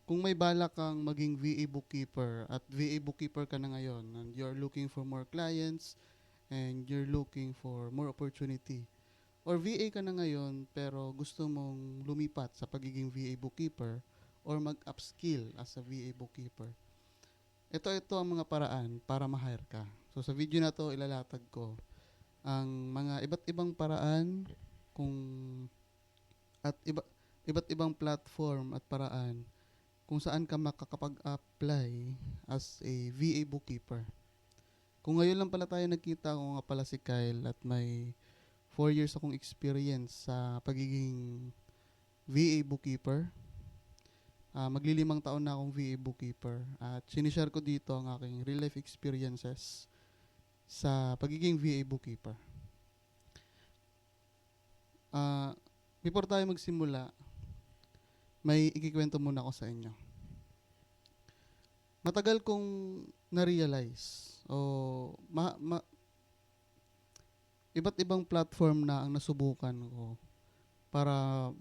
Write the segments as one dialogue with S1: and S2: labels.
S1: Kung may balak kang maging VA bookkeeper at VA bookkeeper ka na ngayon and you're looking for more clients and you're looking for more opportunity, or VA ka na ngayon pero gusto mong lumipat sa pagiging VA bookkeeper or mag-upskill as a VA bookkeeper, ito ang mga paraan para ma-hire ka. So sa video na to, ilalatag ko ang mga iba't ibang paraan kung at iba't ibang platform at paraan kung saan ka makakapag-apply as a VA bookkeeper. Kung ngayon lang pala tayo nagkita, ako nga pala si Kyle at may 4 years akong experience sa pagiging VA bookkeeper. Maglilimang taon na akong VA bookkeeper at sinishare ko dito ang aking real life experiences sa pagiging VA bookkeeper. Before tayo magsimula, may ikikwento muna ako sa inyo. Matagal kong na-realize iba't ibang platform na ang nasubukan ko para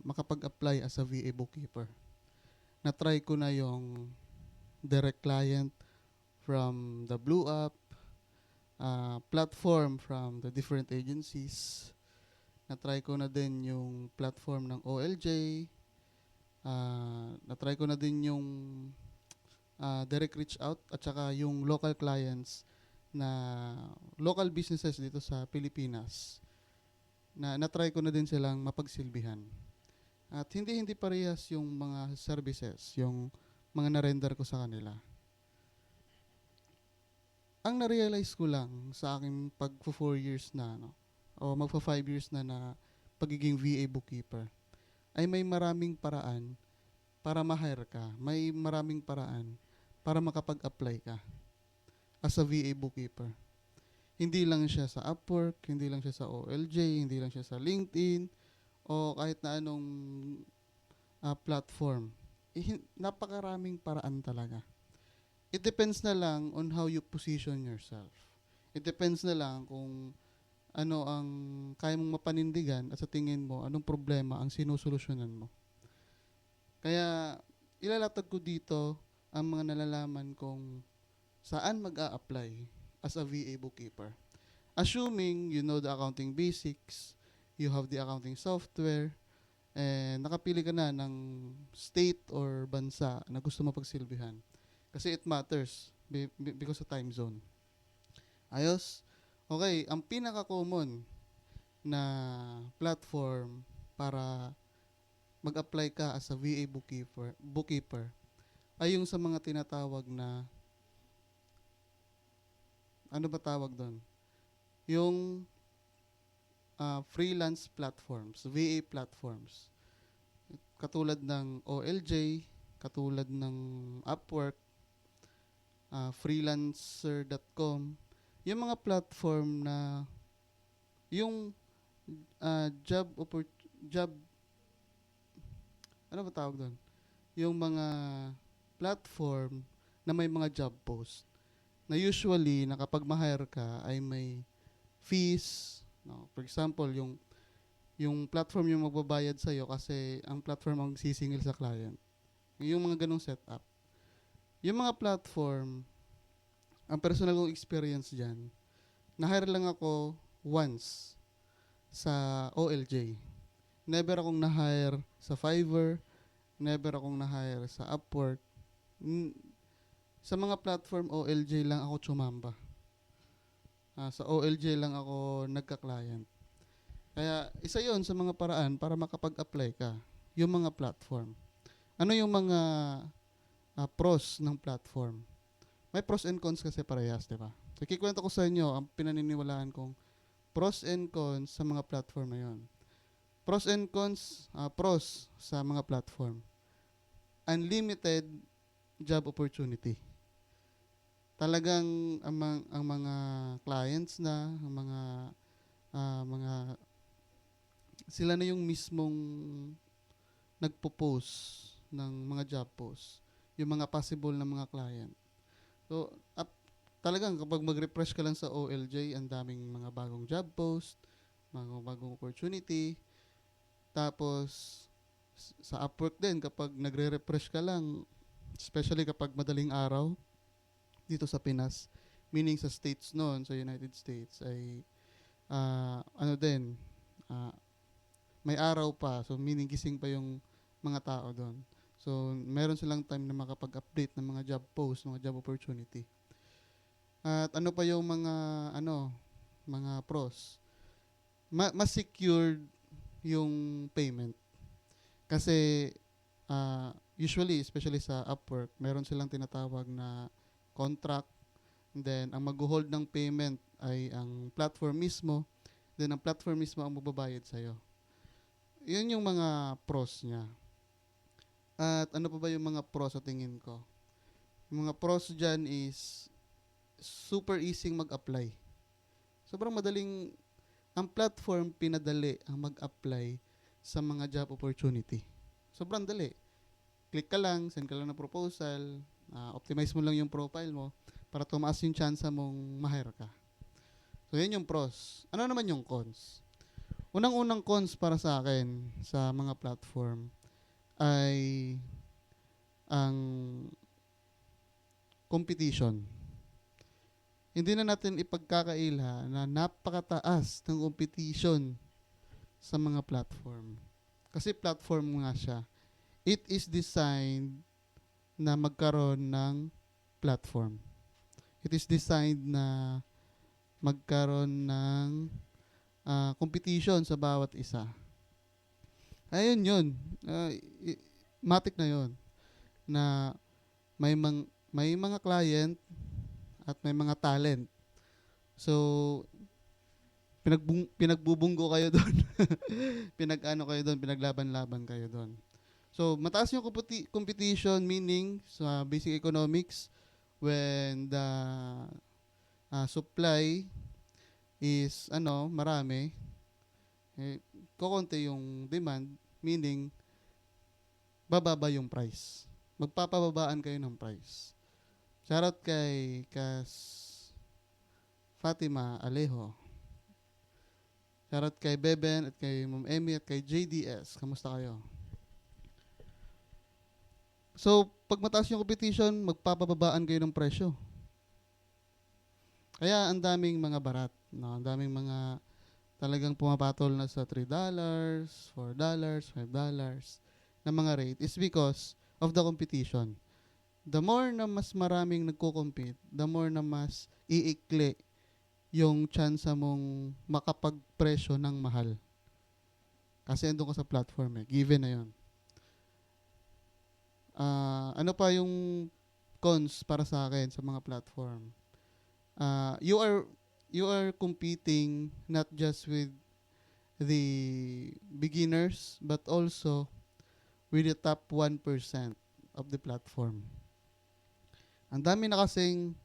S1: makapag-apply as a VA bookkeeper. Na-try ko na yung direct client from the Blue App, platform from the different agencies. Na-try ko na din yung platform ng OLJ. Na-try ko na din yung direct reach out at saka yung local clients na local businesses dito sa Pilipinas na na-try ko na din silang mapagsilbihan. At hindi parehas yung mga services, yung mga na-render ko sa kanila. Ang na-realize ko lang sa aking pag-4 years na, o magpa-5 years na pagiging VA bookkeeper, ay may maraming paraan para ma-hire ka. May maraming paraan para makapag-apply ka as a VA bookkeeper. Hindi lang siya sa Upwork, hindi lang siya sa OLJ, hindi lang siya sa LinkedIn, o kahit na anong platform. Napakaraming paraan talaga. It depends na lang on how you position yourself. It depends na lang kung ano ang kaya mong mapanindigan at sa tingin mo, anong problema ang sinusolusyonan mo. Kaya ilalatag ko dito ang mga nalalaman kung saan mag-a-apply as a VA bookkeeper. Assuming you know the accounting basics, you have the accounting software, and nakapili ka na ng state or bansa na gusto mo pagsilbihan. Kasi it matters because of time zone. Ayos? Okay, ang pinaka-common na platform para mag-apply ka as a VA bookkeeper ay yung sa mga tinatawag na, ano ba tawag doon? Yung freelance platforms, VA platforms. Katulad ng OLJ, katulad ng Upwork, freelancer.com. Yung mga platform na yung job, ano ba tawag doon? Yung mga platform na may mga job post na usually na kapag ma-hire ka ay may fees. No? For example, yung platform yung magbabayad sa'yo kasi ang platform ang sisingil sa client. Yung mga ganong setup. Yung mga platform, ang personal kong experience dyan, na-hire lang ako once sa OLJ. Never akong na-hire sa Fiverr, never akong na-hire sa Upwork. Sa mga platform OLJ lang ako tsumamba. Sa OLJ lang ako nagka-client. Kaya isa yon sa mga paraan para makapag-apply ka, yung mga platform. Ano yung mga pros ng platform? May pros and cons kasi parehas, di ba? So, kikwento ko sa inyo ang pinaniniwalaan kong pros and cons sa mga platform na yon. Pros and cons, pros sa mga platform. Unlimited job opportunity. Talagang ang mga clients na, ang mga sila na yung mismong nagpo-post ng mga job posts, yung mga possible na mga client. So, talagang kapag mag-refresh ka lang sa OLJ, ang daming mga bagong job post, mga bagong opportunity. Tapos, sa Upwork din, kapag nagre-refresh ka lang, especially kapag madaling araw dito sa Pinas, meaning sa states noon, sa United States, ay ano din, ah, may araw pa. So, meaning gising pa yung mga tao doon. So, meron silang time na makapag-update ng mga job posts, mga job opportunity. At ano pa yung mga pros? Mas secured yung payment. Kasi, usually, especially sa Upwork, meron silang tinatawag na contract. Then, ang mag-hold ng payment ay ang platform mismo. Then, ang platform mismo ang magbabayad sa'yo. Yun yung mga pros niya. At ano pa ba yung mga pros sa tingin ko? Yung mga pros dyan is super easy mag-apply. Sobrang madaling, ang platform pinadali ang mag-apply sa mga job opportunity. Sobrang dali. Click ka lang, send ka lang ng proposal, optimize mo lang yung profile mo para tumaas yung chance mong ma-hire ka. So, yun yung pros. Ano naman yung cons? Unang-unang cons para sa akin sa mga platform ay ang competition. Hindi na natin ipagkakaila na napakataas ng competition sa mga platform. Kasi platform nga siya. It is designed na magkaroon ng platform. It is designed na magkaroon ng competition sa bawat isa. Ayun yun. Matik na yun. Na may mga client at may mga talent. So, pinagbubunggo kayo doon. Kayo doon, pinaglaban-laban kayo doon. So, mataas yung competition, meaning sa basic economics, when the supply is marami, kokonti yung demand, meaning bababa yung price. Magpapababaan kayo ng price. Shoutout kay Kas Fatima Alejo. Shoutout kay Beben at kay Ma'am Emmy at kay JDS. Kamusta kayo? So, pag mataas yung competition, magpapababaan kayo ng presyo. Kaya ang daming mga barat, no? Ang daming mga talagang pumapatol na sa $3, $4, $5 na mga rate is because of the competition. The more na mas maraming nagko-compete, the more na mas iikli yung chance mong makapagpresyo ng mahal. Kasi andun ka sa platform given na yun. Ano pa yung cons para sa akin sa mga platform? You are competing not just with the beginners but also with the top 1% of the platform. Ang dami na kasing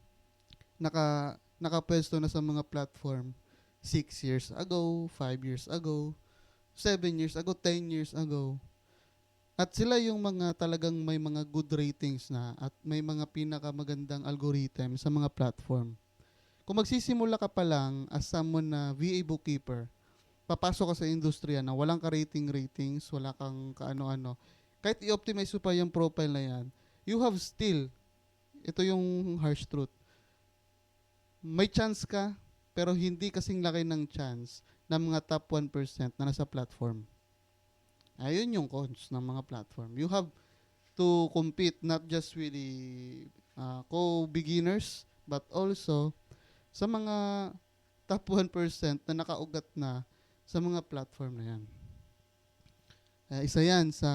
S1: nakapwesto na sa mga platform 6 years ago, 5 years ago, 7 years ago, 10 years ago. At sila yung mga talagang may mga good ratings na at may mga pinakamagandang algorithm sa mga platform. Kung magsisimula ka pa lang as someone na VA bookkeeper, papasok ka sa industriya na walang ka-ratings, wala kang kaano-ano, kahit i-optimize mo pa yung profile na yan, you have still, ito yung harsh truth, may chance ka, pero hindi kasing laki ng chance ng mga top 1% na nasa platform. Ayun yung cons ng mga platform. You have to compete not just with the co-beginners, but also sa mga top 1% na nakaugat na sa mga platform na yan. Isa yan sa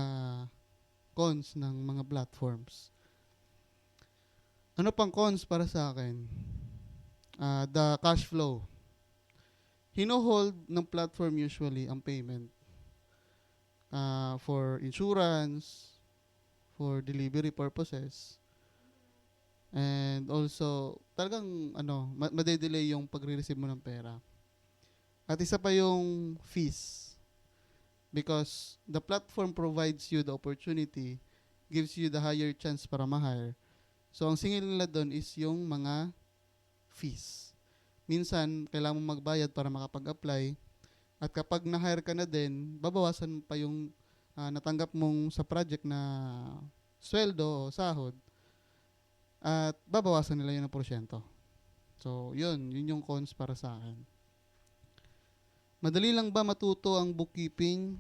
S1: cons ng mga platforms. Ano pang cons para sa akin? The cash flow. Hino-hold ng platform usually ang payment for insurance, for delivery purposes, and also talagang madedelay yung pagre-receive mo ng pera. At isa pa yung fees, because the platform provides you the opportunity, gives you the higher chance para ma-hire. So ang singil nila doon is yung mga fees. Minsan kailangan mo magbayad para makapag-apply, at kapag na-hire ka na din, babawasan pa yung natanggap mong sa project na sweldo o sahod at babawasan nila yun ng porsyento. So, yun yung cons para sa akin. Madali lang ba matuto ang bookkeeping?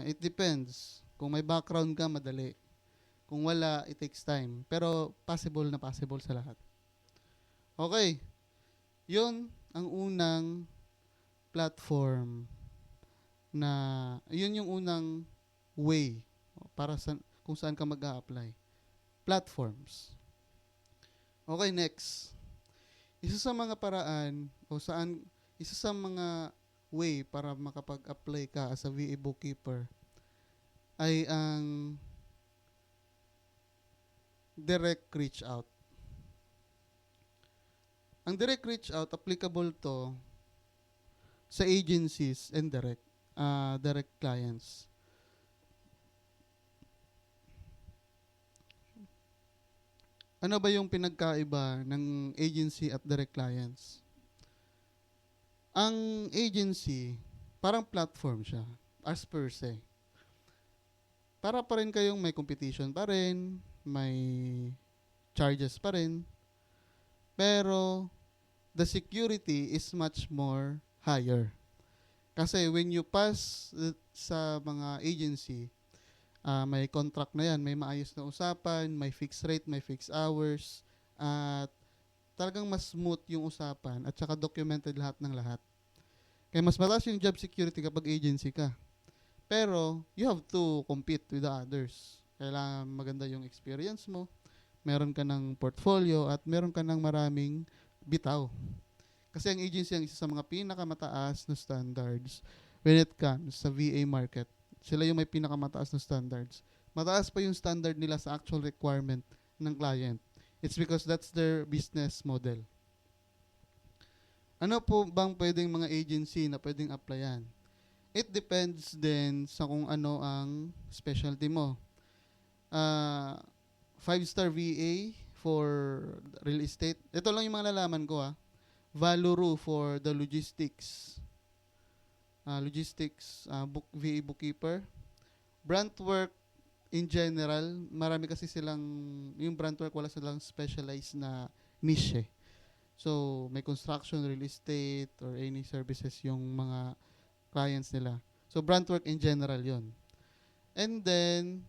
S1: It depends. Kung may background ka, madali. Kung wala, it takes time. Pero possible na possible sa lahat. Okay, yun ang unang platform na, yun yung unang way para sa kung saan ka mag-a-apply. Platforms. Okay, next. Isa sa mga paraan isa sa mga way para makapag-apply ka as a VA bookkeeper ay ang direct reach out. Ang direct reach out, applicable to sa agencies and direct clients. Ano ba yung pinagkaiba ng agency at direct clients? Ang agency, parang platform siya, as per se. Para pa rin kayong may competition pa rin, may charges pa rin, pero the security is much more higher. Kasi when you pass sa mga agency, may contract na yan, may maayos na usapan, may fixed rate, may fixed hours, at talagang mas smooth yung usapan at saka documented lahat ng lahat. Kaya mas mataas yung job security kapag agency ka. Pero you have to compete with the others. Kailangan maganda yung experience mo, meron ka ng portfolio, at meron ka ng maraming bitaw. Kasi ang agency ang isa sa mga pinakamataas na standards when it comes sa VA market. Sila yung may pinakamataas na standards. Mataas pa yung standard nila sa actual requirement ng client. It's because that's their business model. Ano po bang pwedeng mga agency na pwedeng applyan? It depends din sa kung ano ang specialty mo. 5-star VA for real estate. Ito lang yung mga nalaman ko Valuru for the logistics. VA bookkeeper. Branch work in general, marami kasi silang, yung branch work wala silang specialized na niche. So, may construction, real estate, or any services yung mga clients nila. So, branch work in general yon. And then,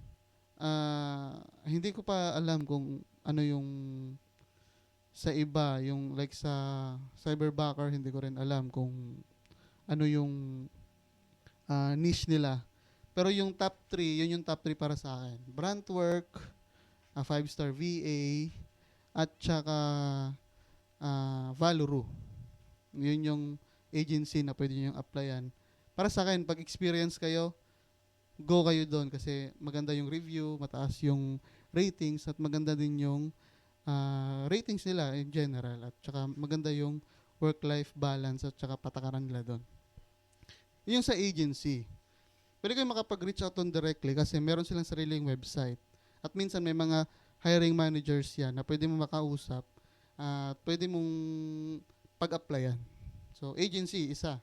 S1: hindi ko pa alam kung ano yung sa iba, yung like sa cyberbacker, hindi ko rin alam kung ano yung niche nila. Pero yung top 3, yun yung top 3 para sa akin. Branch work, 5-star VA, at saka Valuru. Yun yung agency na pwede nyo applyan. Para sa akin, pag experience kayo, go kayo doon kasi maganda yung review, mataas yung ratings, at maganda din yung ratings nila in general, at saka maganda yung work-life balance at saka patakaran nila doon. Yung sa agency, pwede kayo makapag-reach out on directly kasi meron silang sariling website. At minsan may mga hiring managers yan na pwede mo makausap at pwede mong pag-applyan. So, agency, isa.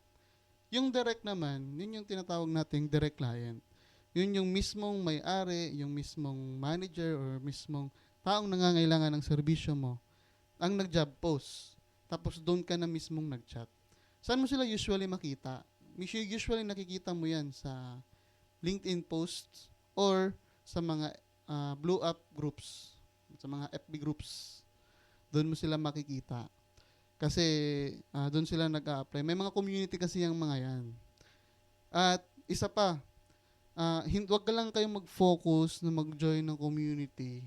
S1: Yung direct naman, yun yung tinatawag nating direct client. Yun yung mismong may-ari, yung mismong manager, or mismong taong nangangailangan ng serbisyo mo ang nag-job post. Tapos doon ka na mismong nag-chat. Saan mo sila usually makita? Usually nakikita mo yan sa LinkedIn posts or sa mga blue up groups, sa mga FB groups. Doon mo sila makikita. Kasi doon sila nag-a-apply. May mga community kasi yung mga yan. At isa pa, huwag ka lang kayong mag-focus na mag-join ng community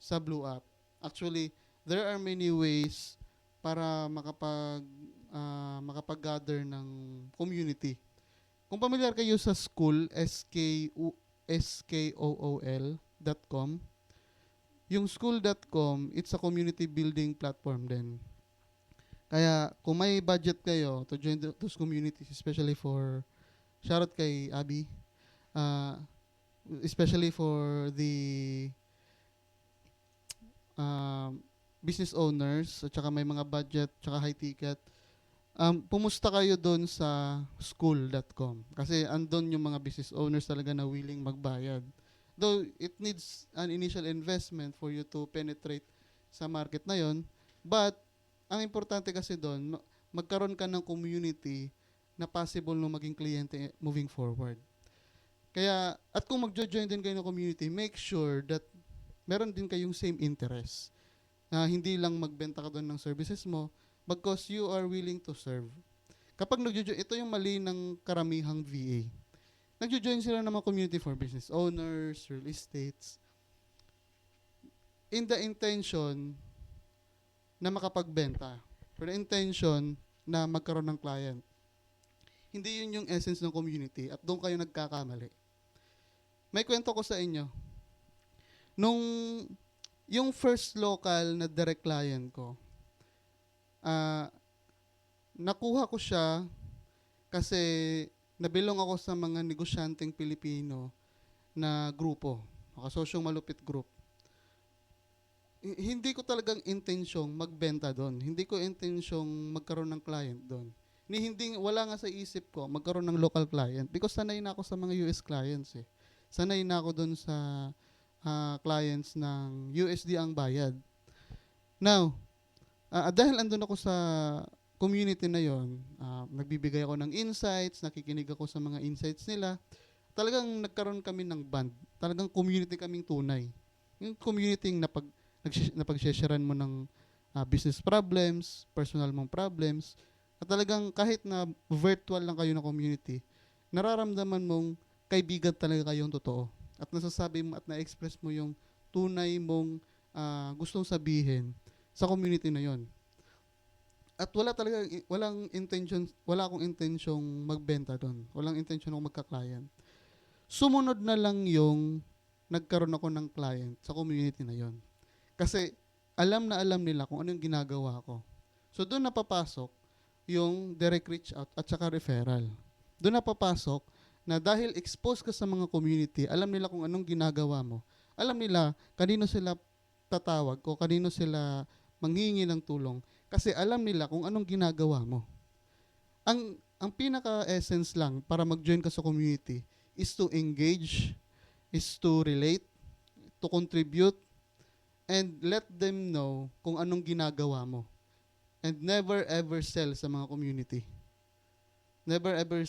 S1: sa Blue App. Actually, there are many ways para makapag-gather ng community. Kung familiar kayo sa school, skool.com, yung school.com, it's a community building platform din. Kaya kung may budget kayo to join those communities, especially for, shoutout kay Abby, especially for the business owners, at saka may mga budget, at saka high ticket, pumusta kayo doon sa school.com. Kasi andon yung mga business owners talaga na willing magbayad. Though it needs an initial investment for you to penetrate sa market na yon. But, ang importante kasi doon, magkaroon ka ng community na possible na maging kliyente moving forward. Kaya, at kung magjo-join din kayo ng community, make sure that meron din kayong same interest. Na hindi lang magbenta ka doon ng services mo, because you are willing to serve. Kapag nagjo-join, ito yung mali ng karamihang VA. Nagjo-join sila ng mga community for business owners, real estates, in the intention na makapagbenta. For the intention na magkaroon ng client. Hindi yun yung essence ng community at doon kayo nagkakamali. May kwento ko sa inyo. Nung yung first local na direct client ko, nakuha ko siya kasi nabilong ako sa mga negosyanteng Pilipino na grupo, makasosyong malupit group. Hindi ko talagang intensyong magbenta doon. Hindi ko intensyong magkaroon ng client doon. Wala nga sa isip ko magkaroon ng local client because sanay na ako sa mga US clients eh. Sanay na ako doon sa clients ng USD ang bayad. Now, dahil andun ako sa community na yon, nagbibigay ako ng insights, nakikinig ako sa mga insights nila, talagang nagkaroon kami ng bond. Talagang community kaming tunay. Yung community na napag-sharean mo ng business problems, personal mong problems, at talagang kahit na virtual lang kayo na community, nararamdaman mong kaibigan talaga kayong totoo. At nasasabi mo at na-express mo yung tunay mong gustong sabihin sa community na yon. At wala akong intensyong magbenta doon. Walang intensyong magka-client. Sumunod na lang yung nagkaroon ako ng client sa community na yon. Kasi alam na alam nila kung ano yung ginagawa ko. So doon napapasok yung direct reach out at saka referral. Doon napapasok na dahil exposed ka sa mga community, alam nila kung anong ginagawa mo. Alam nila kanino sila tatawag o kanino sila manghingi ng tulong kasi alam nila kung anong ginagawa mo. Ang pinaka-essence lang para mag-join ka sa community is to engage, is to relate, to contribute, and let them know kung anong ginagawa mo. And never ever sell sa mga community. Never ever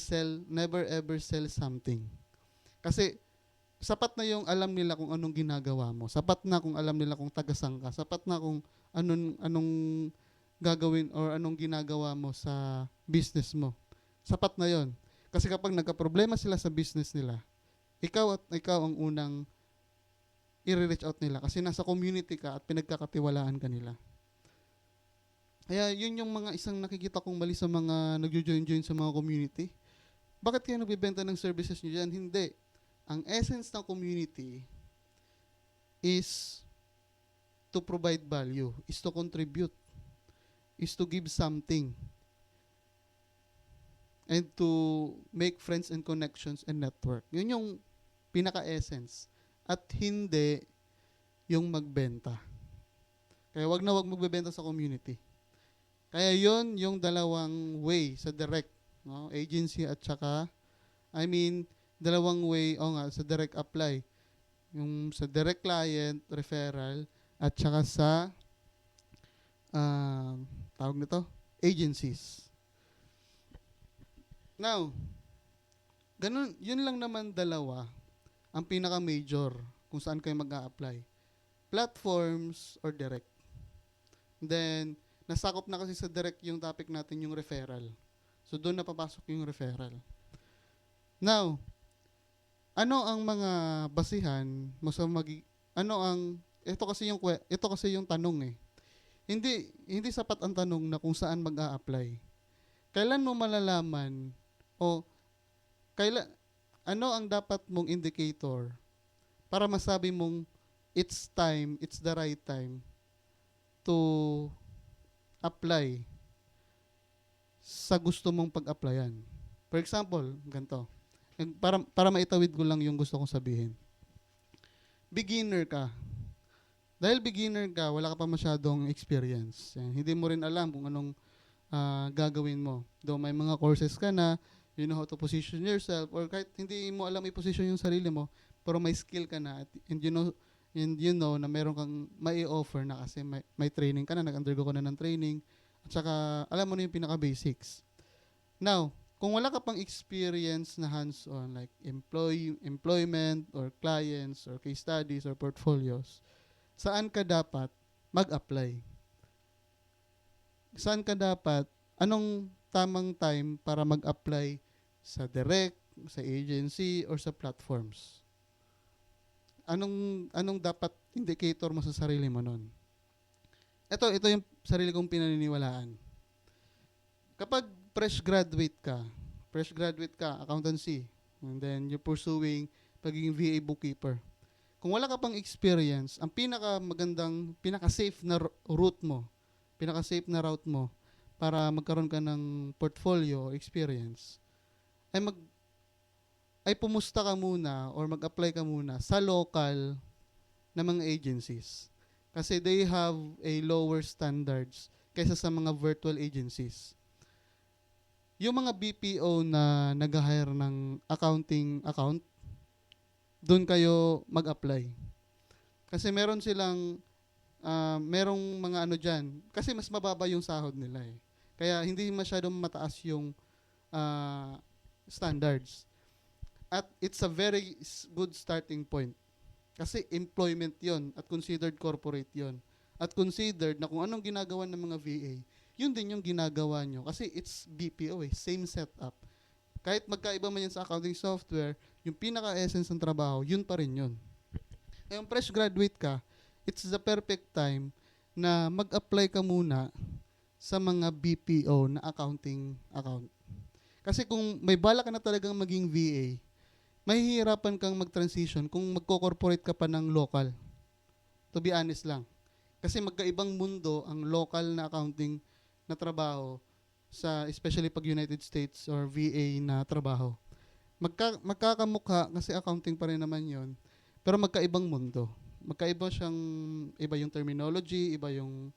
S1: sell something. Kasi sapat na yung alam nila kung anong ginagawa mo. Sapat na kung alam nila kung tagasang ka. Sapat na kung anong gagawin or anong ginagawa mo sa business mo. Sapat na yon. Kasi kapag nagka-problema sila sa business nila, ikaw ang unang i-reach out nila kasi nasa community ka at pinagkakatiwalaan ka nila. Kaya yun yung mga isang nakikita kong mali sa mga nagjo-join sa mga community. Bakit kayo nagbibenta ng services nyo dyan? Hindi. Ang essence ng community is to provide value, is to contribute, is to give something, and to make friends and connections and network. Yun yung pinaka-essence. At hindi yung magbenta. Kaya wag na wag magbebenta sa community. Kaya yon yung dalawang way sa direct, no? Agency at saka, dalawang way, sa direct apply. Yung sa direct client, referral, at saka sa, tawag nito, agencies. Now, yun lang naman dalawa ang pinaka-major kung saan kayo mag-a-apply. Platforms or direct. Then, nasakop na kasi sa direct yung topic natin, yung referral. So, doon napapasok yung referral. Now, ano ang mga basihan mo sa ito kasi yung tanong eh. Hindi sapat ang tanong na kung saan mag-a-apply. Kailan mo malalaman ano ang dapat mong indicator para masabi mong it's the right time to apply sa gusto mong pag-applyan. For example, ganito. Para maitawid ko lang yung gusto kong sabihin. Beginner ka. Dahil beginner ka, wala ka pa masyadong experience. Hindi mo rin alam kung anong gagawin mo. Though may mga courses ka na, you know how to position yourself, or kahit hindi mo alam i-position yung sarili mo, pero may skill ka na, and and you know na meron kang mai-offer na kasi may training ka na, nag-undergo ka na ng training, at saka alam mo na yung pinaka-basics. Now, kung wala ka pang experience na hands-on, like employment, or clients, or case studies, or portfolios, saan ka dapat mag-apply? Saan ka dapat, anong tamang time para mag-apply sa direct, sa agency, or sa platforms? Anong dapat indicator mo sa sarili mo nun? Ito yung sarili kong pinaniniwalaan. Kapag fresh graduate ka, accountancy, and then you're pursuing pagiging VA bookkeeper. Kung wala ka pang experience, ang pinaka-safe na route mo, pinaka-safe na route mo para magkaroon ka ng portfolio experience, ay pumusta ka muna or mag-apply ka muna sa local na mga agencies. Kasi they have a lower standards kaysa sa mga virtual agencies. Yung mga BPO na nag-hire ng accounting account, doon kayo mag-apply. Kasi merong mga ano dyan. Kasi mas mababa yung sahod nila eh. Kaya hindi masyadong mataas yung standards. At it's a very good starting point. Kasi employment yon at considered corporate yon. At considered na kung anong ginagawa ng mga VA, yun din yung ginagawa nyo. Kasi it's BPO eh, same setup. Kahit magkaiba man yan sa accounting software, yung pinaka-essence ng trabaho, yun pa rin yun. Ngayon, fresh graduate ka, it's the perfect time na mag-apply ka muna sa mga BPO na accounting account. Kasi kung may bala ka na talagang maging VA, mahihirapan kang mag-transition kung magko-corporate ka pa ng local. To be honest lang. Kasi magkaibang mundo ang local na accounting na trabaho sa especially pag United States or VA na trabaho. Magkakamukha kasi accounting pa rin naman yon, pero magkaibang mundo. Iba yung terminology, iba yung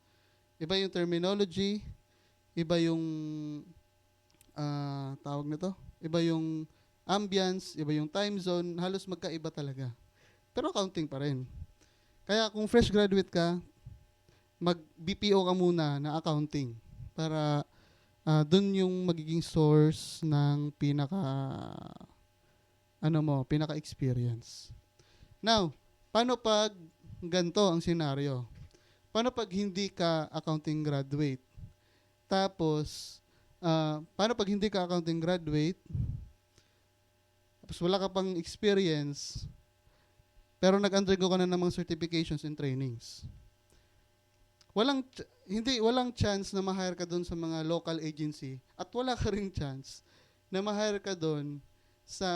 S1: tawag nito, iba yung ambience, iba yung time zone, halos magkaiba talaga. Pero accounting pa rin. Kaya kung fresh graduate ka, mag-BPO ka muna na accounting para dun yung magiging source ng pinaka-experience. Now, paano pag ganito ang senaryo? Paano pag hindi ka accounting graduate? Tapos, paano pag hindi ka accounting graduate, tapos wala ka pang experience, pero nag-undergo ka na ng mga certifications and trainings? Walang chance na ma-hire ka doon sa mga local agency at wala ka ring chance na ma-hire ka doon sa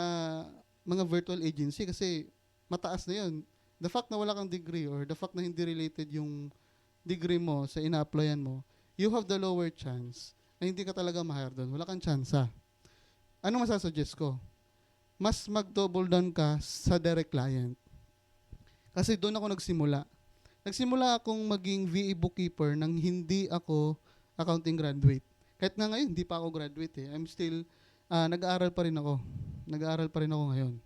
S1: mga virtual agency kasi mataas na yun. The fact na wala kang degree or the fact na hindi related yung degree mo sa ina-applyan mo, you have the lower chance na hindi ka talaga ma-hire doon. Wala kang chance. Ano masasuggest ko? Mas mag-double down ka sa direct client. Kasi doon ako nagsimula. Nagsimula akong maging VA bookkeeper nang hindi ako accounting graduate. Kahit nga ngayon, hindi pa ako graduate eh. I'm still, nag-aaral pa rin ako. Nag-aaral pa rin ako ngayon.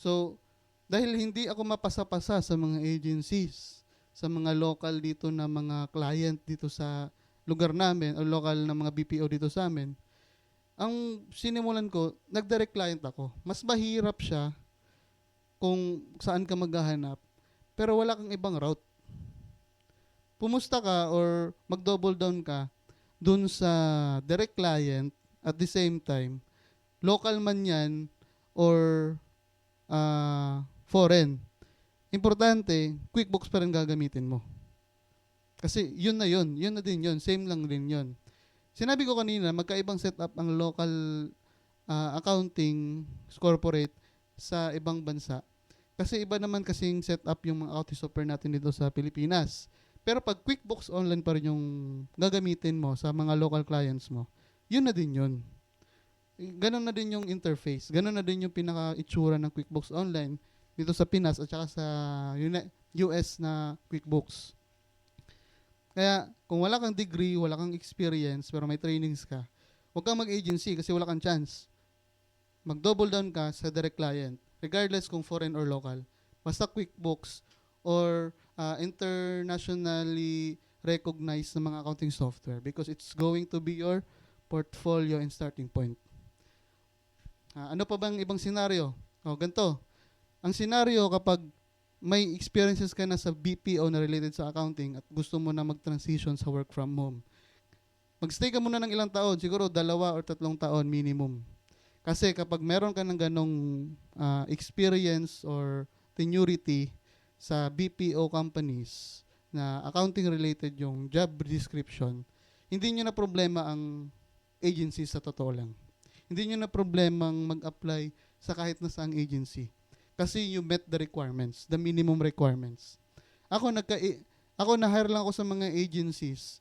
S1: So, dahil hindi ako mapasa-pasa sa mga agencies, sa mga local dito na mga client dito sa lugar namin, o local na mga BPO dito sa amin, ang sinimulan ko, nag-direct client ako. Mas mahirap siya kung saan ka maghahanap, pero wala kang ibang route. Pumusta ka or mag-double down ka dun sa direct client at the same time, local man yan or foreign. Importante, QuickBooks pa rin gagamitin mo. Kasi yun na din yun, same lang din yun. Sinabi ko kanina, magkaibang setup ang local accounting corporate sa ibang bansa. Kasi iba naman kasing setup yung mga accounting software natin dito sa Pilipinas. Pero pag QuickBooks Online pa rin yung gagamitin mo sa mga local clients mo, yun na din yun. Ganon na din yung interface. Ganon na din yung pinaka-itsura ng QuickBooks Online dito sa Pinas at saka sa US na QuickBooks. Kaya kung wala kang degree, wala kang experience, pero may trainings ka, huwag kang mag-agency kasi wala kang chance. Mag-double down ka sa direct client, regardless kung foreign or local. Basta QuickBooks or internationally recognized na mga accounting software because it's going to be your portfolio and starting point. Ano pa bang ibang senaryo? Ganito. Ang senaryo kapag may experiences ka na sa BPO na related sa accounting at gusto mo na mag-transition sa work from home, magstay ka muna ng ilang taon, siguro 2 or 3 taon minimum. Kasi kapag meron ka ng ganong experience or tenuity sa BPO companies na accounting related yung job description, hindi nyo na problema ang agency sa totoo lang. Hindi nyo na problemang mag-apply sa kahit na saang agency. Kasi you met the requirements, the minimum requirements. Ako na-hire lang ako sa mga agencies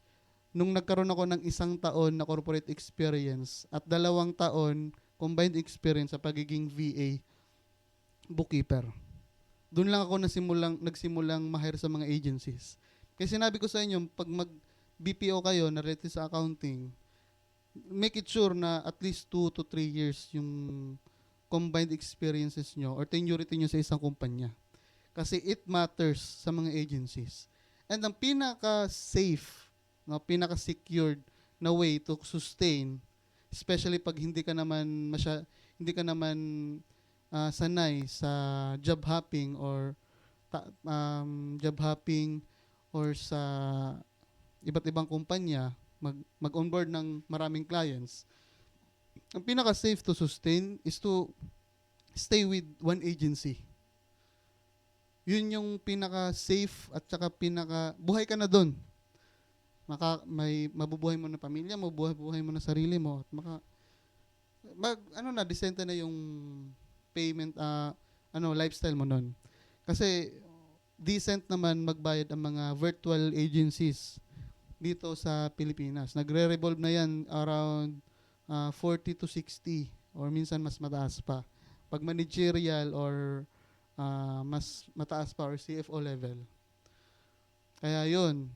S1: nung nagkaroon ako ng 1 taon na corporate experience at 2 taon combined experience sa pagiging VA bookkeeper. Doon lang ako nagsimulang ma-hire sa mga agencies. Kaya sinabi ko sa inyo, pag mag-BPO kayo na related sa accounting, make it sure na at least 2 to 3 years yung combined experiences nyo or tenuity nyo sa isang kumpanya. Kasi it matters sa mga agencies. And ang pinaka-safe, pinaka-secured na way to sustain, especially pag hindi ka naman sanay sa job hopping or sa iba't ibang kumpanya, mag-onboard ng maraming clients. Ang pinaka-safe to sustain is to stay with one agency. Yun yung pinaka-safe at saka buhay ka na doon. Mabubuhay mo na pamilya, mabubuhay mo na sarili mo, at decente na yung payment, lifestyle mo nun. Kasi decent naman magbayad ang mga virtual agencies dito sa Pilipinas. Nagre-revolve na yan around 40 to 60 or minsan mas mataas pa. Pag managerial or mas mataas pa or CFO level. Kaya yun,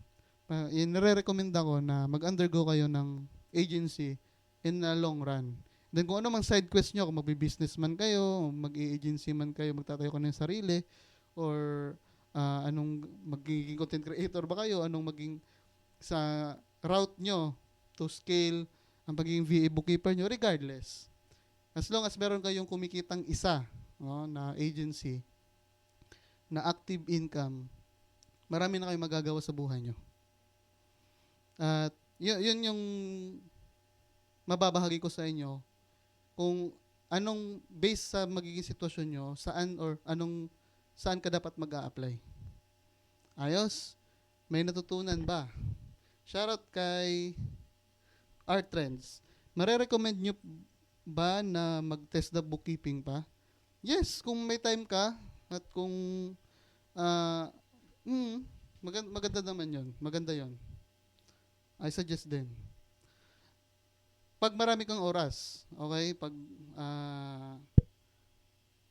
S1: nire-recommend ako na mag-undergo kayo ng agency in the long run. Then kung ano mang side quest nyo, kung magbi-businessman kayo, mag-i-agency man kayo, magtatayo ka ng sarili, or magiging content creator ba kayo, anong maging sa route nyo to scale ang pagiging VA bookkeeper nyo, regardless. As long as meron kayong kumikitang isa na agency, na active income, marami na kayong magagawa sa buhay nyo. At yun yung mababahagi ko sa inyo kung anong based sa magiging sitwasyon nyo, saan ka dapat mag-a-apply. Ayos? May natutunan ba? Shoutout kay Art Trends. Mare-recommend nyo ba na mag-test the bookkeeping pa? Yes, kung may time ka at kung maganda naman yun. Maganda yun. I suggest din. Pag marami kang oras, okay? Pag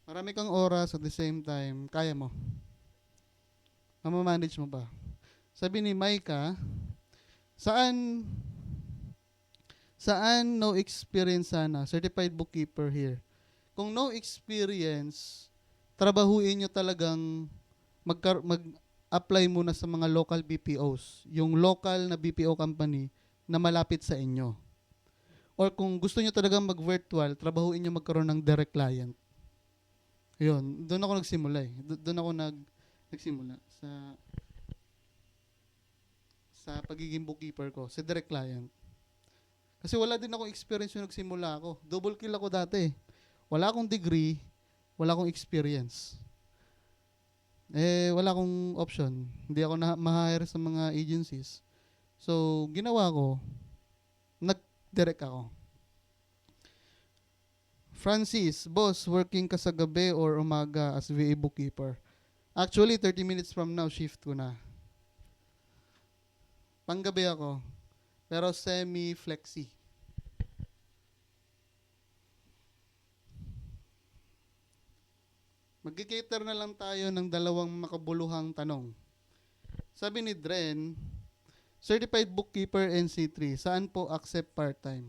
S1: marami kang oras at the same time, kaya mo. Mamamanage mo ba? Sabi ni Micah, saan no experience sana? Certified bookkeeper here. Kung no experience, trabahuin nyo talagang mag-apply muna sa mga local BPOs. Yung local na BPO company na malapit sa inyo. Or kung gusto nyo talagang mag-virtual, trabahuin nyo magkaroon ng direct client. Yun, doon ako nagsimula eh. Doon ako nagsimula sa pagiging bookkeeper ko, sa direct client. Kasi wala din akong experience yung nagsimula ako. Double kill ako dati. Wala akong degree, wala akong experience. Wala akong option. Hindi ako ma-hire sa mga agencies. So, ginawa ko, nag-direct ako. Francis, boss, working ka sa gabi or umaga as VA bookkeeper? Actually, 30 minutes from now, shift ko na. Panggabi ako, pero semi-flexi. Mag-cater na lang tayo ng 2 makabuluhang tanong. Sabi ni Dren, Certified Bookkeeper NC3, saan po accept part-time?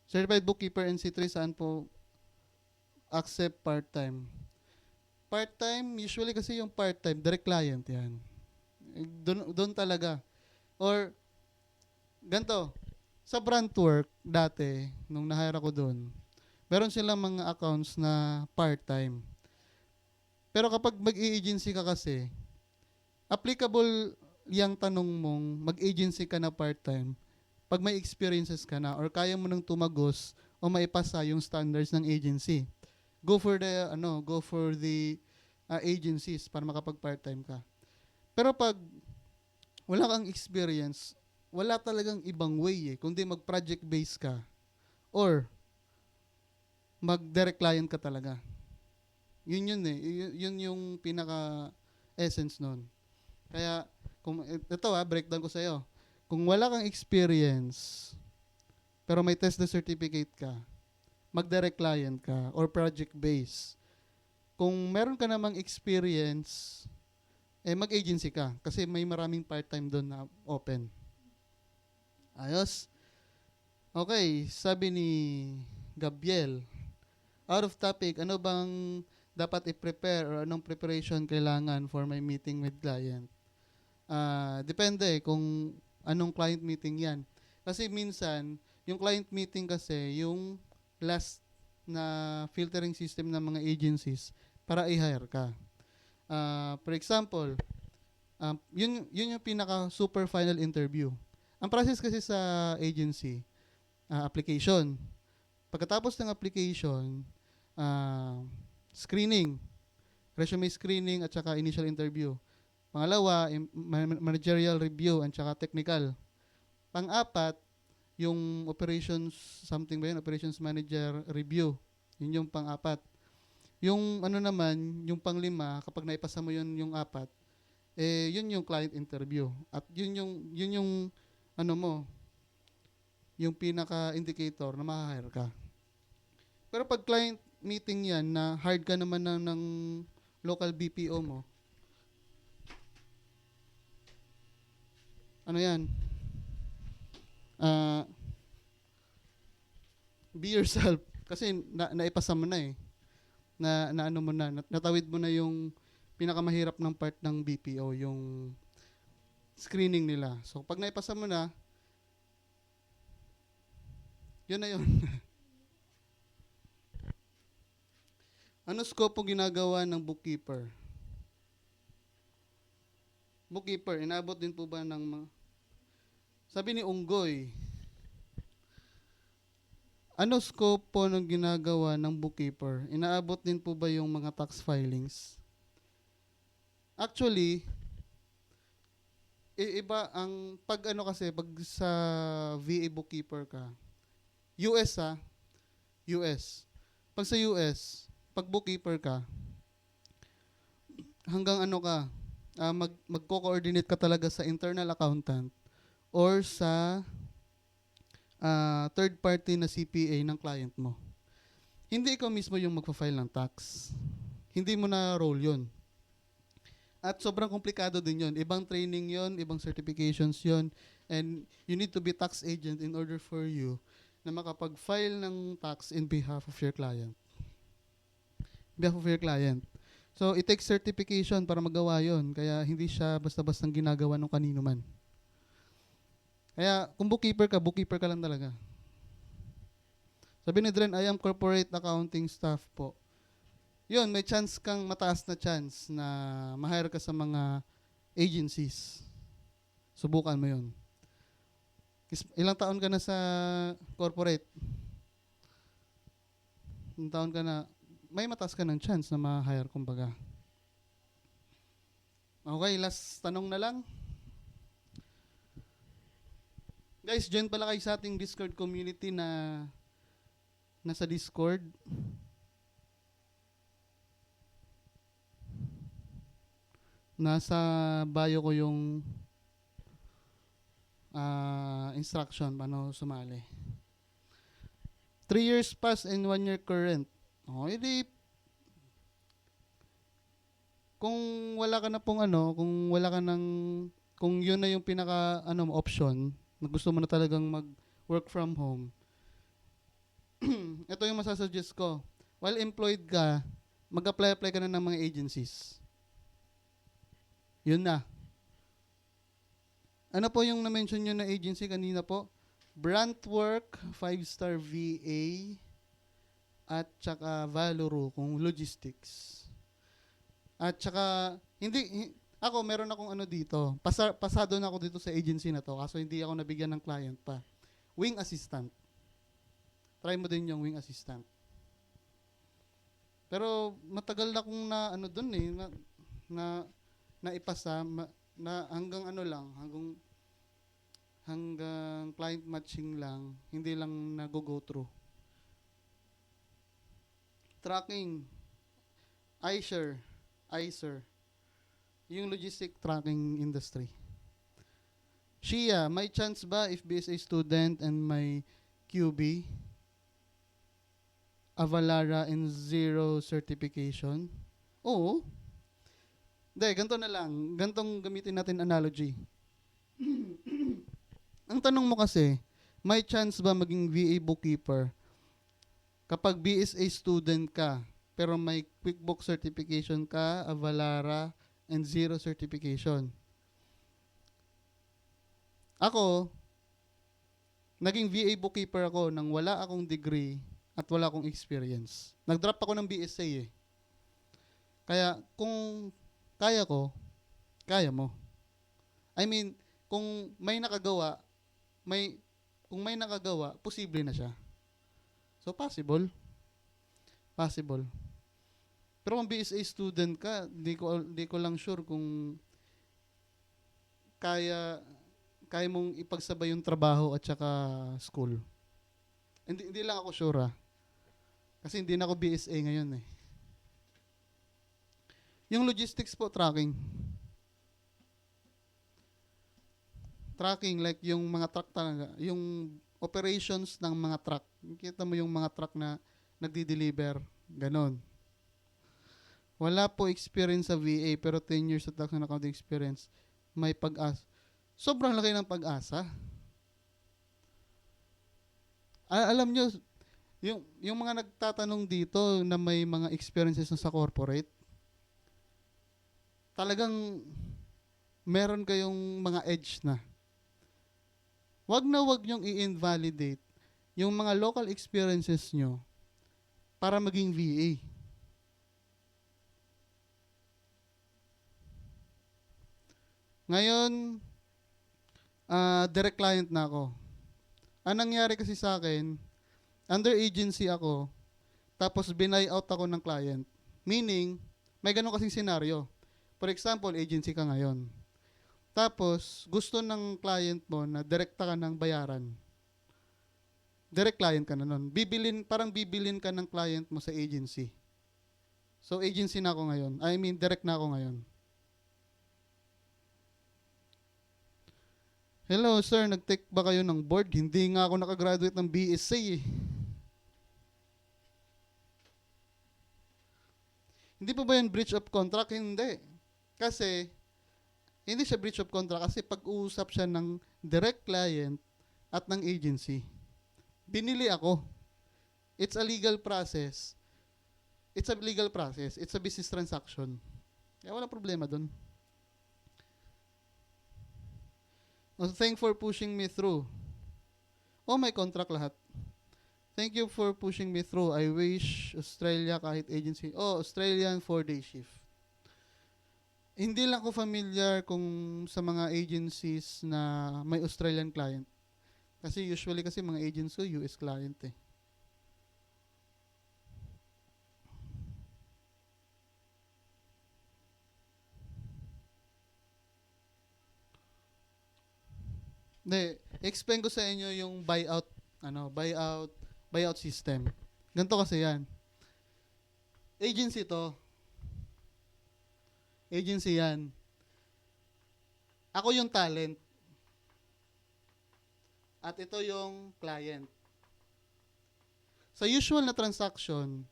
S1: Certified bookkeeper NC3, saan po accept part-time? Part-time, usually kasi yung part-time, direct client yan. Doon talaga. Or, ganito, sa brand work, dati, nung na-hire ako doon, meron silang mga accounts na part-time. Pero kapag mag-i-agency ka kasi, applicable yung tanong mong mag-agency ka na part-time pag may experiences ka na or kaya mo nang tumagos o maipasa yung standards ng agency. Go for the agencies para makapag part-time ka. Pero pag wala kang experience, wala talagang ibang way kundi mag-project base ka or mag-direct client ka talaga. Yun eh. Yun yung pinaka essence nun. Kaya, kung ito breakdown ko sa'yo. Kung wala kang experience, pero may test the certificate ka, mag-direct client ka, or project base. Kung meron ka namang experience, mag-agency ka. Kasi may maraming part-time doon na open. Ayos? Okay, sabi ni Gabriel, out of topic, ano bang dapat i-prepare or anong preparation kailangan for my meeting with client? Depende kung anong client meeting yan. Kasi minsan, yung client meeting kasi, yung last na filtering system ng mga agencies para i-hire ka. For example, yun yung pinaka super final interview. Ang process kasi sa agency, application. Pagkatapos ng application, screening, resume screening at saka initial interview. Pangalawa, managerial review at saka technical. Pang-apat, yung operations, something ba yun? Operations manager review. Yun yung pang-apat. Yung ano naman, yung pang-lima, kapag naipasa mo yun yung apat, yun yung client interview. At yun yung ano mo, yung pinaka-indicator na ma-hire ka. Pero pag client meeting yan, na hard ka naman ng local BPO mo, ano yan? Be yourself. Kasi naipasa mo na na ano mo na, natawid mo na yung pinakamahirap ng part ng BPO, yung screening nila. So, pag naipasa mo na, yun na yun. Ano scope po ginagawa ng bookkeeper? Bookkeeper, inabot din po ba ng mga... Sabi ni Unggoy, ano scope po ng ginagawa ng bookkeeper? Inaabot din po ba yung mga tax filings? Actually, iba ang pag ano kasi, pag sa VA bookkeeper ka, US US. Pag sa US, pag bookkeeper ka, hanggang ano ka, magko-coordinate ka talaga sa internal accountant or sa third party na CPA ng client mo. Hindi ikaw mismo yung magpa-file ng tax. Hindi mo na role yun. At sobrang komplikado din yun. Ibang training yun, ibang certifications yun, and you need to be tax agent in order for you na makapag-file ng tax in behalf of your client. So, it takes certification para magawa yun. Kaya hindi siya basta-bastang ginagawa ng kanino man. Kaya kung bookkeeper ka lang talaga. Sabi ni Dren, I am corporate accounting staff po. Yun, may chance kang, mataas na chance na ma-hire ka sa mga agencies. Subukan mo yun. Ilang taon ka na sa corporate? Ilang taon ka na, may mataas ka ng chance na ma-hire, kumbaga. Okay, last tanong na lang. Guys, join pala kayo sa ating Discord community na nasa Discord. Nasa bio ko yung instruction paano sumali. 3 years past and 1 year current. Edi kung wala ka na pong kung yun na yung pinaka option, na gusto mo na talagang mag work from home, ito yung masasuggest ko. While employed ka, mag-apply ka na ng mga agencies. Yun na. Ano po yung na-mention nyo na agency kanina po? Brandwork, 5-star VA, at saka Valoro kung logistics. At saka, ako meron akong ano dito. Pasado na ako dito sa agency na to, kaso hindi ako nabigyan ng client pa. Wing assistant. Try mo din yung wing assistant. Pero matagal na kong na ano dun eh, na ipasa, na hanggang ano lang, hanggang client matching lang, hindi lang nag-go through. Tracking, ICER, yung logistic tracking industry. Shia, may chance ba if BSA student and may QB, Avalara and zero certification? Oo. Hindi, ganito na lang. Gantong gamitin natin analogy. Ang tanong mo kasi, may chance ba maging VA bookkeeper kapag BSA student ka, pero may QuickBooks certification ka, Avalara, and zero certification? Ako, naging VA bookkeeper ako nang wala akong degree at wala akong experience. Nag-drop ako ng BSA eh. Kaya kung kaya ko, kaya mo. I mean, kung may nakagawa, posible na siya. So possible. Possible. Pero kung BSA student ka, di ko lang sure kung kaya mong ipagsabay yung trabaho at saka school. Hindi lang ako sure kasi hindi na ako BSA ngayon eh. Yung logistics po, tracking. Tracking, like yung mga truck talaga, yung operations ng mga truck. Kita mo yung mga truck na nagdi-deliver, ganon. Wala po experience sa VA, pero 10 years sa tax and accounting experience, may pag-asa. Sobrang laki ng pag-asa. Alam nyo, yung mga nagtatanong dito na may mga experiences na sa corporate, talagang meron kayong mga edge na. Wag nyong i-invalidate yung mga local experiences nyo para maging VA. Ngayon, direct client na ako. Ang nangyari kasi sa akin, under agency ako, tapos binay out ako ng client. Meaning, may ganun kasing senaryo. For example, agency ka ngayon. Tapos, gusto ng client mo na direkta ka ng bayaran. Direct client ka na nun. Parang bibilin ka ng client mo sa agency. So, agency na ako ngayon. I mean, direct na ako ngayon. Hello, sir. Nag-take ba kayo ng board? Hindi nga ako nakagraduate ng BSc eh. Hindi pa ba yan breach of contract? Hindi. Kasi, hindi siya breach of contract kasi pag-uusap siya ng direct client at ng agency. Binili ako. It's a legal process. It's a legal process. It's a business transaction. Kaya wala problema dun. Thank for pushing me through. Oh, may contract lahat. Thank you for pushing me through. I wish Australia kahit agency. Oh, Australian 4-day shift. Hindi lang ako familiar kung sa mga agencies na may Australian client. Kasi usually kasi mga agents ko US client eh. Hindi, explain ko sa inyo yung buyout system. Ganito kasi yan. Agency to. Agency yan. Ako yung talent. At ito yung client. Sa usual na transaction,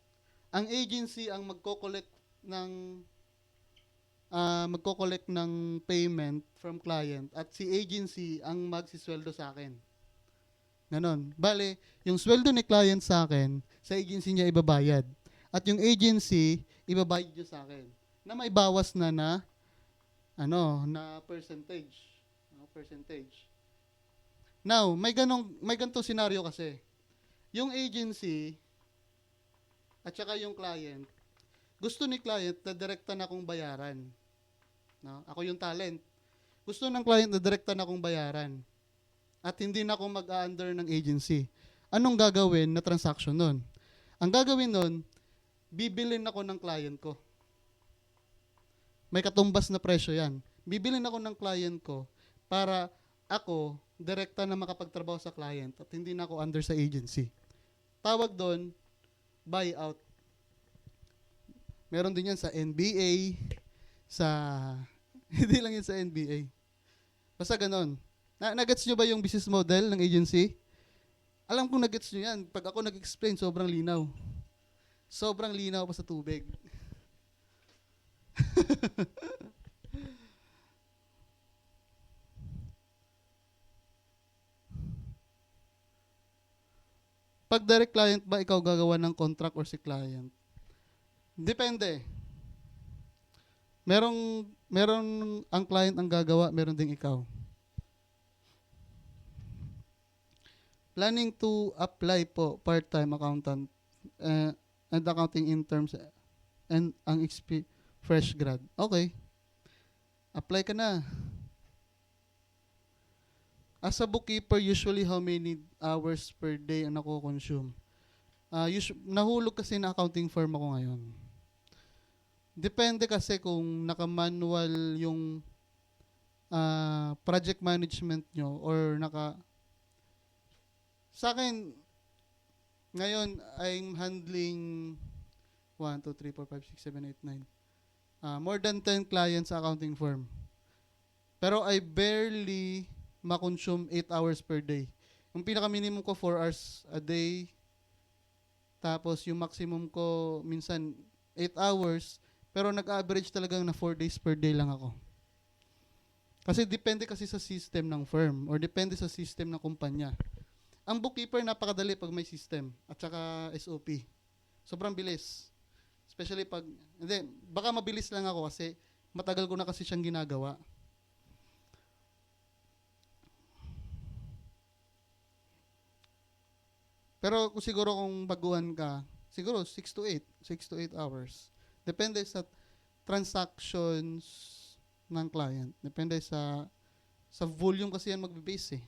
S1: ang agency ang magko-collect ng payment from client at si agency ang magsisweldo sa akin. Ganon. Bale, yung sweldo ni client sa akin, sa agency niya ibabayad. At yung agency, ibabayad niya sa akin. Na may bawas na percentage. Percentage. Now, may ganitong senaryo kasi. Yung agency, at saka yung client, gusto ni client na direkta na akong bayaran. No? Ako yung talent. Gusto ng client na direkta na akong bayaran. At hindi na ako mag-under ng agency. Anong gagawin na transaction nun? Ang gagawin nun, bibilin ako ng client ko. May katumbas na presyo yan. Bibilin ako ng client ko para ako direkta na makapagtrabaho sa client at hindi na ako under sa agency. Tawag doon, buyout. Meron din yan sa NBA, sa hindi lang yan sa NBA. Basta ganon. Nagets nyo ba yung business model ng agency? Alam kong nagets nyo yan. Pag ako nag-explain, sobrang linaw. Sobrang linaw pa sa tubig. Pag direct client ba, ikaw gagawa ng contract or si client? Depende. Meron ang client ang gagawa, meron ding ikaw. Planning to apply po part-time accountant and accounting in terms and ang fresh grad. Okay. Apply ka na. As a bookkeeper, usually how many hours per day ang nako-consume? Nahulog kasi na accounting firm ako ngayon. Depende kasi kung naka-manual yung project management nyo or sa akin, ngayon, I'm handling 1, 2, 3, 4, 5, 6, 7, 8, 9. More than 10 clients sa accounting firm. Pero I barely ma-consume 8 hours per day. Yung pinaka-minimum ko 4 hours a day. Tapos yung maximum ko minsan 8 hours. Pero nag-average talagang na 4 days per day lang ako. Kasi depende kasi sa system ng firm or depende sa system ng kumpanya. Ang bookkeeper napakadali pag may system at saka SOP. Sobrang bilis. Especially baka mabilis lang ako kasi matagal ko na kasi siyang ginagawa. Pero siguro kung baguhan ka, siguro 6 to 8 hours. Depende sa transactions ng client. Depende sa volume kasi yan magbe-base eh.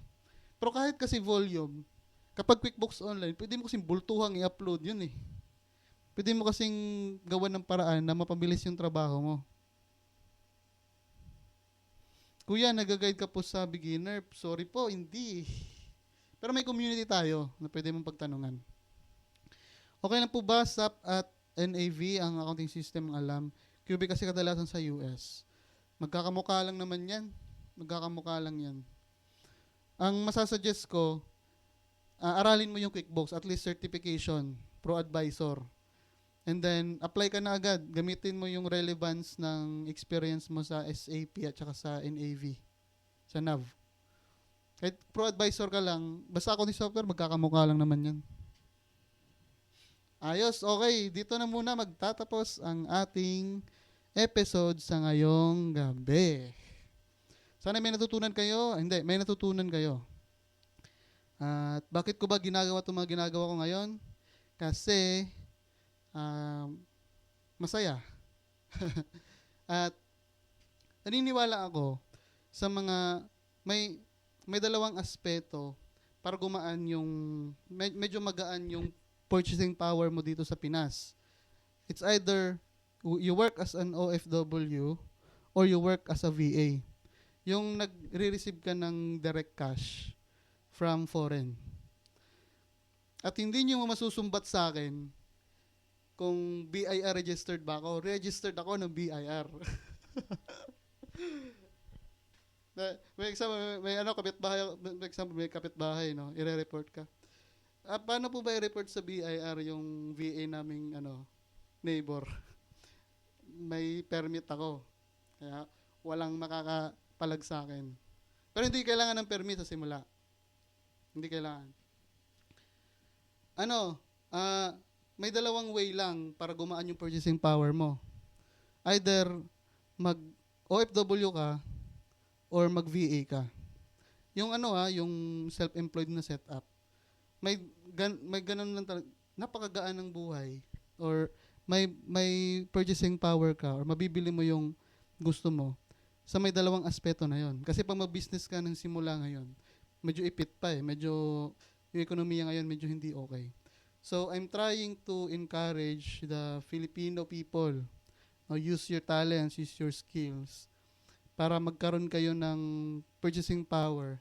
S1: Pero kahit kasi volume, kapag QuickBooks Online, pwede mo kasing bultuhang i-upload yun eh. Pwede mo kasing gawan ng paraan na mapabilis yung trabaho mo. Kuya, nag-guide ka po sa beginner. Sorry po, hindi. Pero may community tayo na pwede mong pagtanungan. Okay lang po ba SAP at NAV ang accounting system ng alam? QB kasi kadalasan sa US. Magkakamukha lang naman yan. Magkakamukha lang yan. Ang masasuggest ko, aralin mo yung QuickBooks, at least certification, Pro Advisor. And then, apply ka na agad. Gamitin mo yung relevance ng experience mo sa SAP at saka sa NAV, sa NAV. Kahit Pro Advisor ka lang, basta accounting software, magkakamukha lang naman yan. Ayos, okay. Dito na muna magtatapos ang ating episode sa ngayong gabi. Sana may natutunan kayo. Hindi, may natutunan kayo. At bakit ko ba ginagawa itong mga ginagawa ko ngayon? Kasi masaya. At naniniwala ako sa may dalawang aspeto para gumaan yung medyo magaan yung purchasing power mo dito sa Pinas. It's either you work as an OFW or you work as a VA. Yung nagre-receive ka ng direct cash from foreign. At hindi nyo masusumbat sa akin kung BIR registered ba ako. Registered ako ng BIR. May example, may kapitbahay, no? Ire-report ka. Paano po ba i-report sa BIR yung VA naming neighbor? May permit ako. Kaya walang makakapalag sa akin. Pero hindi kailangan ng permit sa simula. Hindi kailangan. Ano, may dalawang way lang para gumaan yung purchasing power mo. Either mag OFW ka or mag VA ka. Yung yung self-employed na setup. May ganun lang talaga, napakagaan ng buhay, or may purchasing power ka, or mabibili mo yung gusto mo sa may dalawang aspeto na yon. Kasi pag mag-business ka ng simula ngayon, medyo ipit pa eh. Medyo, yung ekonomiya ngayon medyo hindi okay. So, I'm trying to encourage the Filipino people, use your talents, use your skills, para magkaroon kayo ng purchasing power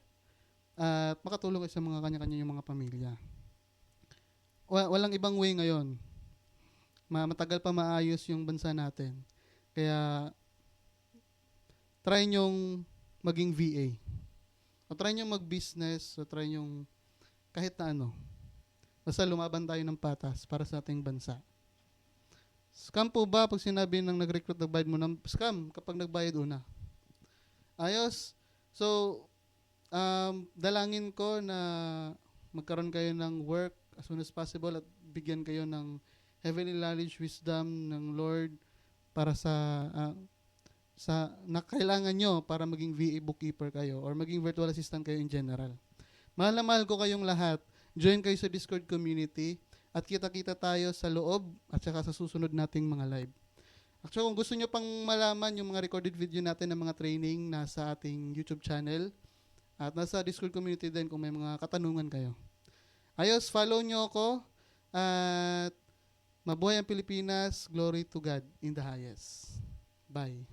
S1: at makatulong kayo sa mga kanya-kanya yung mga pamilya. Walang ibang way ngayon. Matagal pa maayos yung bansa natin. Kaya, try nyong maging VA. O try nyong mag-business, o try nyong kahit na ano. Basta lumaban tayo ng patas para sa ating bansa. Scam po ba pag sinabi ng nag-recruit, nagbayad mo ng scam kapag nagbayad una? Ayos. So, dalangin ko na magkaroon kayo ng work as soon as possible at bigyan kayo ng heavenly knowledge, wisdom ng Lord para sa nakailangan nyo para maging VA bookkeeper kayo or maging virtual assistant kayo in general. Mahal na mahal ko kayong lahat. Join kayo sa Discord community at kita-kita tayo sa loob at saka sa susunod nating mga live. Actually, kung gusto nyo pang malaman yung mga recorded video natin ng mga training, nasa ating YouTube channel at nasa Discord community din kung may mga katanungan kayo. Ayos, follow nyo ako at mabuhay ang Pilipinas. Glory to God in the highest. Bye.